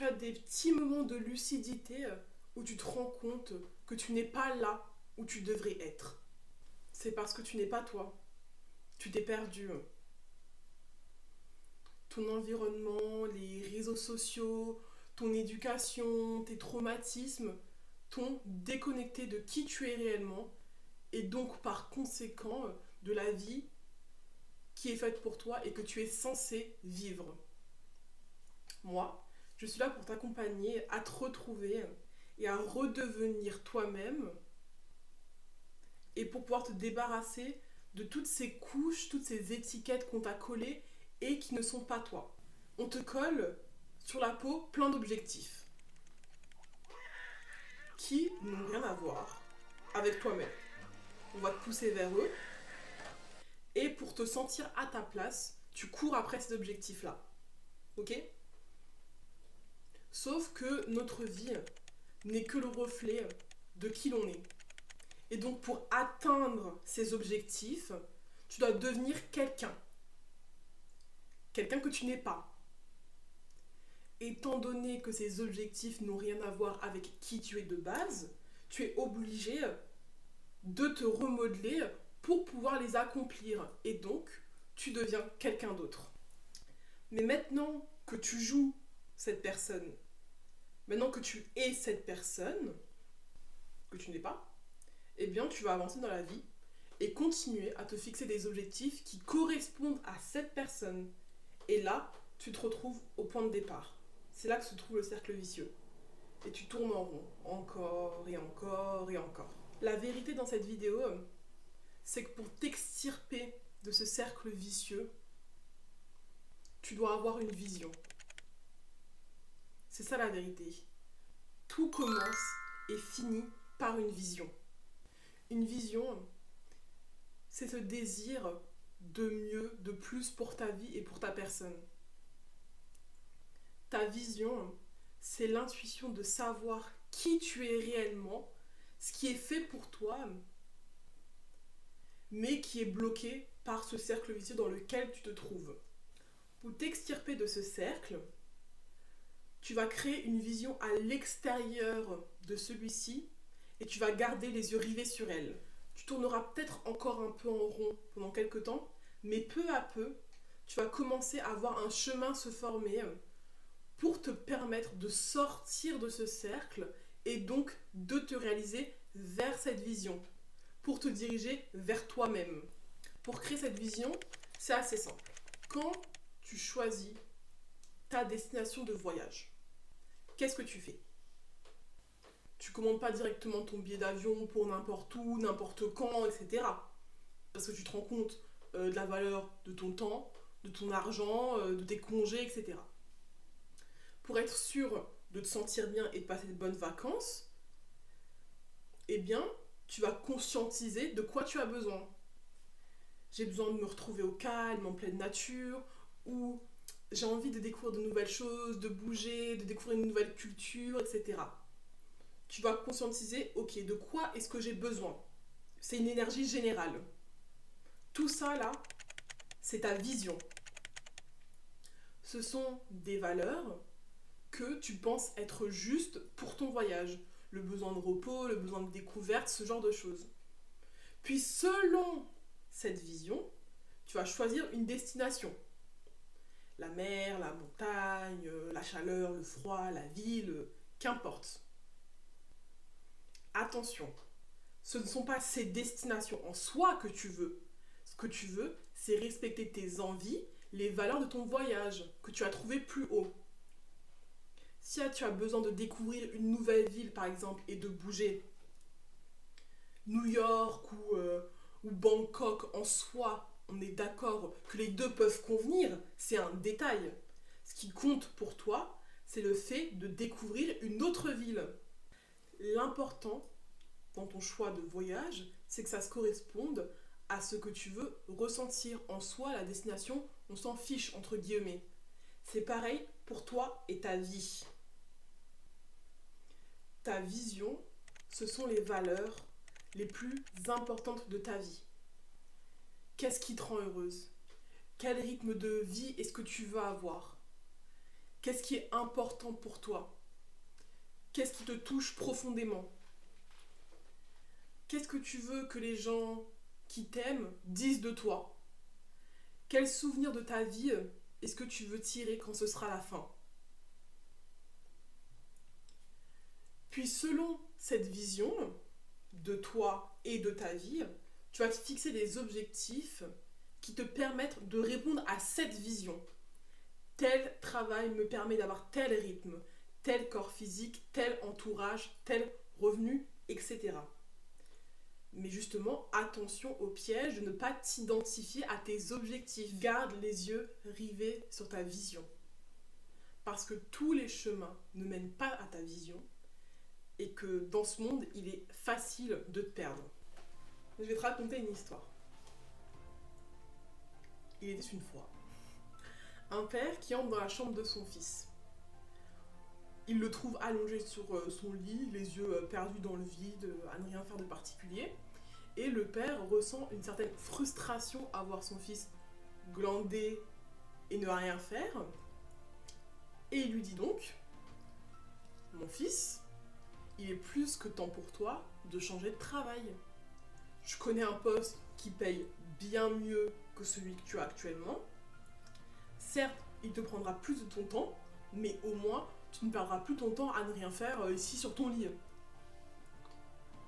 tu as des petits moments de lucidité où tu te rends compte que tu n'es pas là où tu devrais être. C'est parce que tu n'es pas toi. Tu t'es perdu. Ton environnement, les réseaux sociaux, ton éducation, tes traumatismes t'ont déconnecté de qui tu es réellement et donc par conséquent de la vie qui est faite pour toi et que tu es censé vivre. Moi, je suis là pour t'accompagner à te retrouver et à redevenir toi-même et pour pouvoir te débarrasser de toutes ces couches, toutes ces étiquettes qu'on t'a collées et qui ne sont pas toi. On te colle sur la peau plein d'objectifs qui n'ont rien à voir avec toi-même. On va te pousser vers eux et pour te sentir à ta place, tu cours après ces objectifs-là. Ok ? Sauf que notre vie n'est que le reflet de qui l'on est. Et donc pour atteindre ces objectifs, tu dois devenir quelqu'un. Quelqu'un que tu n'es pas. Étant donné que ces objectifs n'ont rien à voir avec qui tu es de base, tu es obligé de te remodeler pour pouvoir les accomplir. Et donc, tu deviens quelqu'un d'autre. Mais maintenant que tu joues cette personne, maintenant que tu es cette personne, que tu n'es pas, eh bien tu vas avancer dans la vie et continuer à te fixer des objectifs qui correspondent à cette personne. Et là, tu te retrouves au point de départ. C'est là que se trouve le cercle vicieux. Et tu tournes en rond, encore et encore et encore. La vérité dans cette vidéo, c'est que pour t'extirper de ce cercle vicieux, tu dois avoir une vision. C'est ça la vérité. Tout commence et finit par une vision. Une vision, c'est ce désir de mieux, de plus pour ta vie et pour ta personne. Ta vision, c'est l'intuition de savoir qui tu es réellement, ce qui est fait pour toi, mais qui est bloqué par ce cercle vicieux dans lequel tu te trouves. Pour t'extirper de ce cercle, tu vas créer une vision à l'extérieur de celui-ci et tu vas garder les yeux rivés sur elle. Tu tourneras peut-être encore un peu en rond pendant quelques temps, mais peu à peu, tu vas commencer à voir un chemin se former pour te permettre de sortir de ce cercle et donc de te réaliser vers cette vision, pour te diriger vers toi-même. Pour créer cette vision, c'est assez simple. Quand tu choisis ta destination de voyage, qu'est-ce que tu fais ? Tu commandes pas directement ton billet d'avion pour n'importe où, n'importe quand, etc. Parce que tu te rends compte de la valeur de ton temps, de ton argent, de tes congés, etc. Pour être sûr de te sentir bien et de passer de bonnes vacances, eh bien, tu vas conscientiser de quoi tu as besoin. J'ai besoin de me retrouver au calme, en pleine nature, ou j'ai envie de découvrir de nouvelles choses, de bouger, de découvrir une nouvelle culture, etc. Tu vas conscientiser, ok, de quoi est-ce que j'ai besoin ? C'est une énergie générale. Tout ça là, c'est ta vision. Ce sont des valeurs que tu penses être justes pour ton voyage. Le besoin de repos, le besoin de découverte, ce genre de choses. Puis selon cette vision, tu vas choisir une destination. La mer, la montagne, la chaleur, le froid, la ville, qu'importe. Attention, ce ne sont pas ces destinations en soi que tu veux. Ce que tu veux, c'est respecter tes envies, les valeurs de ton voyage que tu as trouvé plus haut. Si tu as besoin de découvrir une nouvelle ville, par exemple, et de bouger, New York ou Bangkok en soi, on est d'accord que les deux peuvent convenir, c'est un détail. Ce qui compte pour toi, c'est le fait de découvrir une autre ville. L'important dans ton choix de voyage, c'est que ça se corresponde à ce que tu veux ressentir. En soi, la destination, on s'en fiche, entre guillemets. C'est pareil pour toi et ta vie. Ta vision, ce sont les valeurs les plus importantes de ta vie. Qu'est-ce qui te rend heureuse ? Quel rythme de vie est-ce que tu veux avoir ? Qu'est-ce qui est important pour toi? Qu'est-ce qui te touche profondément? Qu'est-ce que tu veux que les gens qui t'aiment disent de toi? Quel souvenir de ta vie est-ce que tu veux tirer quand ce sera la fin? Puis selon cette vision de toi et de ta vie, tu vas te fixer des objectifs qui te permettent de répondre à cette vision. Tel travail me permet d'avoir tel rythme, tel corps physique, tel entourage, tel revenu, etc. Mais justement, attention au piège de ne pas t'identifier à tes objectifs. Garde les yeux rivés sur ta vision. Parce que tous les chemins ne mènent pas à ta vision et que dans ce monde, il est facile de te perdre. Je vais te raconter une histoire. Il était une fois un père qui entre dans la chambre de son fils. Il le trouve allongé sur son lit, les yeux perdus dans le vide, à ne rien faire de particulier. Et le père ressent une certaine frustration à voir son fils glander et ne rien faire. Et il lui dit donc: mon fils, il est plus que temps pour toi de changer de travail. Je connais un poste qui paye bien mieux que celui que tu as actuellement. Certes, il te prendra plus de ton temps, mais au moins, tu ne perdras plus ton temps à ne rien faire ici sur ton lit.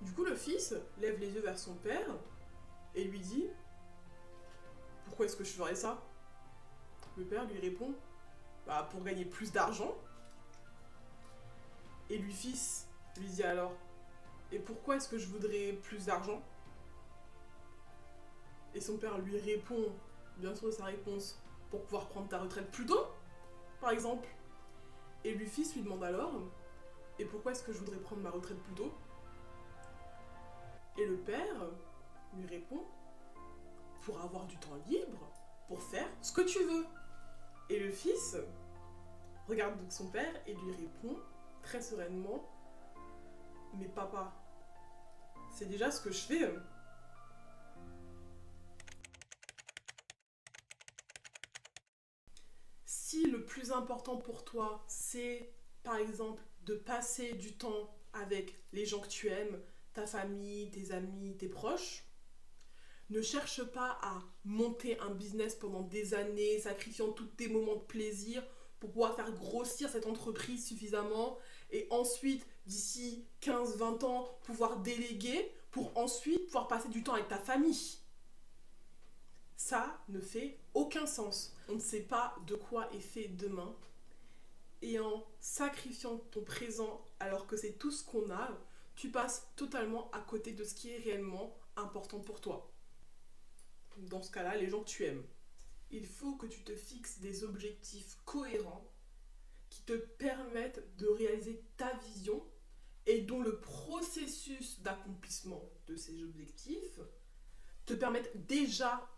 Du coup, le fils lève les yeux vers son père et lui dit: pourquoi est-ce que je ferais ça? Le père lui répond: bah, pour gagner plus d'argent. Et le fils lui dit alors: et pourquoi est-ce que je voudrais plus d'argent? Et son père lui répond, bien sûr, sa réponse: pour pouvoir prendre ta retraite plus tôt, par exemple. Et le fils lui demande alors: et pourquoi est-ce que je voudrais prendre ma retraite plus tôt? Et le père lui répond: pour avoir du temps libre, pour faire ce que tu veux. Et le fils regarde donc son père et lui répond très sereinement: mais papa, c'est déjà ce que je fais. Si le plus important pour toi, c'est par exemple de passer du temps avec les gens que tu aimes, ta famille, tes amis, tes proches, ne cherche pas à monter un business pendant des années, sacrifiant tous tes moments de plaisir pour pouvoir faire grossir cette entreprise suffisamment et ensuite, d'ici 15-20 ans, pouvoir déléguer pour ensuite pouvoir passer du temps avec ta famille. Ça ne fait aucun sens. On ne sait pas de quoi est fait demain. Et en sacrifiant ton présent alors que c'est tout ce qu'on a, tu passes totalement à côté de ce qui est réellement important pour toi. Dans ce cas-là, les gens que tu aimes. Il faut que tu te fixes des objectifs cohérents qui te permettent de réaliser ta vision et dont le processus d'accomplissement de ces objectifs te permettent déjà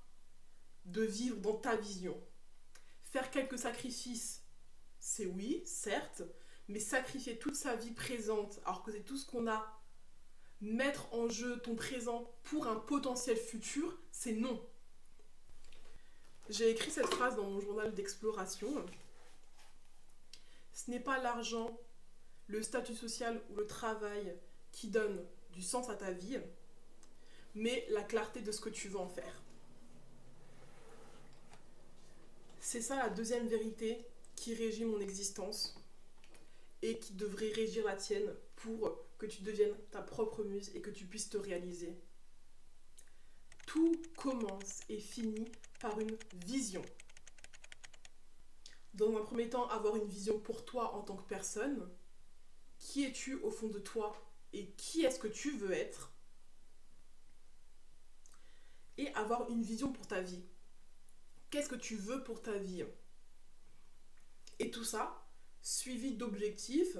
de vivre dans ta vision. Faire quelques sacrifices, c'est oui, certes, mais sacrifier toute sa vie présente, alors que c'est tout ce qu'on a, mettre en jeu ton présent pour un potentiel futur, c'est non. J'ai écrit cette phrase dans mon journal d'exploration. Ce n'est pas l'argent, le statut social ou le travail qui donne du sens à ta vie, mais la clarté de ce que tu veux en faire. C'est ça la deuxième vérité qui régit mon existence et qui devrait régir la tienne pour que tu deviennes ta propre muse et que tu puisses te réaliser. Tout commence et finit par une vision. Dans un premier temps, avoir une vision pour toi en tant que personne. Qui es-tu au fond de toi et qui est-ce que tu veux être? Et avoir une vision pour ta vie. Qu'est-ce que tu veux pour ta vie? Et tout ça, suivi d'objectifs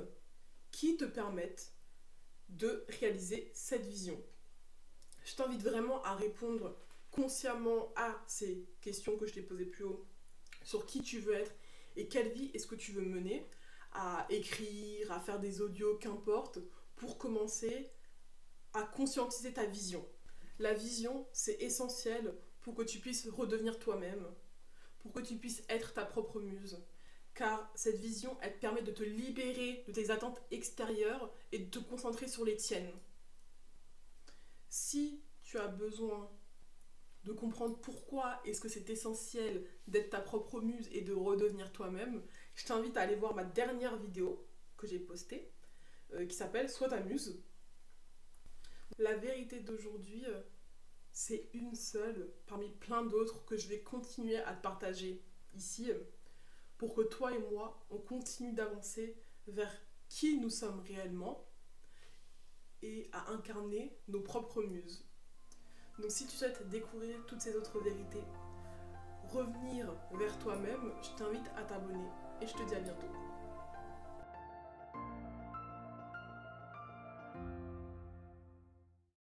qui te permettent de réaliser cette vision. Je t'invite vraiment à répondre consciemment à ces questions que je t'ai posées plus haut, sur qui tu veux être et quelle vie est-ce que tu veux mener, à écrire, à faire des audios, qu'importe, pour commencer à conscientiser ta vision. La vision, c'est essentiel pour que tu puisses redevenir toi-même, pour que tu puisses être ta propre muse. car cette vision, elle te permet de te libérer de tes attentes extérieures et de te concentrer sur les tiennes. Si tu as besoin de comprendre pourquoi est-ce que c'est essentiel d'être ta propre muse et de redevenir toi-même, je t'invite à aller voir ma dernière vidéo que j'ai postée, qui s'appelle « Sois ta muse ». La vérité d'aujourd'hui, c'est une seule parmi plein d'autres que je vais continuer à te partager ici, pour que toi et moi, on continue d'avancer vers qui nous sommes réellement et à incarner nos propres muses. Donc si tu souhaites découvrir toutes ces autres vérités, revenir vers toi-même, je t'invite à t'abonner et je te dis à bientôt.